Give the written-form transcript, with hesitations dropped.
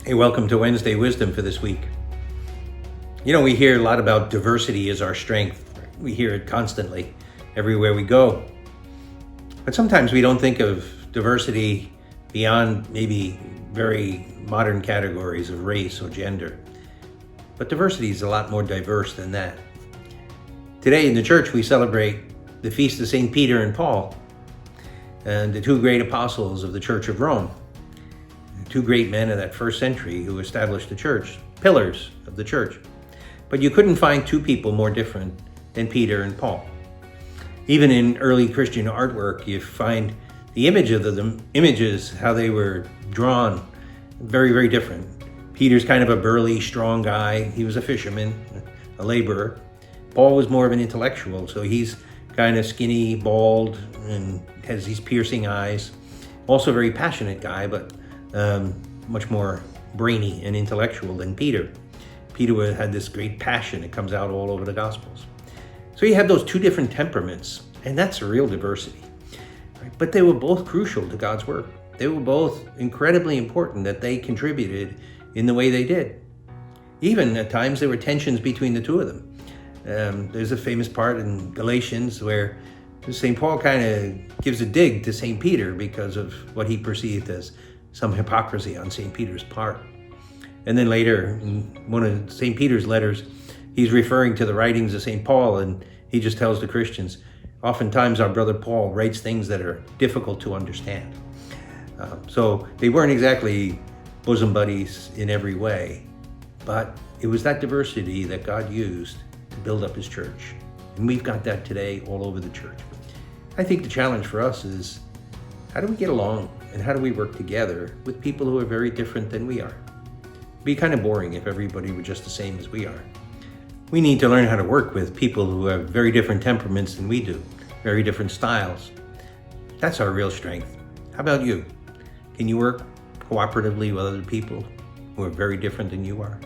Hey, welcome to Wednesday Wisdom for this week. You know, we hear a lot about diversity as our strength. We hear it constantly, everywhere we go. But sometimes we don't think of diversity beyond maybe very modern categories of race or gender. But diversity is a lot more diverse than that. Today in the church, we celebrate the Feast of St. Peter and Paul, and the two great apostles of the Church of Rome. Two great men of that first century who established the church, pillars of the church. But you couldn't find two people more different than Peter and Paul. Even in early Christian artwork, you find the images, how they were drawn, very, very different. Peter's kind of a burly, strong guy. He was a fisherman, a laborer. Paul was more of an intellectual, so he's kind of skinny, bald, and has these piercing eyes. Also a very passionate guy, but much more brainy and intellectual than Peter. Peter had this great passion that comes out all over the Gospels. So you have those two different temperaments, and that's a real diversity. Right? But they were both crucial to God's work. They were both incredibly important that they contributed in the way they did. Even at times there were tensions between the two of them. There's a famous part in Galatians where St. Paul kind of gives a dig to St. Peter because of what he perceived as some hypocrisy on St. Peter's part. And then later, in one of St. Peter's letters, he's referring to the writings of St. Paul, and he just tells the Christians, oftentimes our brother Paul writes things that are difficult to understand. So they weren't exactly bosom buddies in every way, but it was that diversity that God used to build up his church. And we've got that today all over the church. I think the challenge for us is, how do we get along and how do we work together with people who are very different than we are? It'd be kind of boring if everybody were just the same as we are. We need to learn how to work with people who have very different temperaments than we do, very different styles. That's our real strength. How about you? Can you work cooperatively with other people who are very different than you are?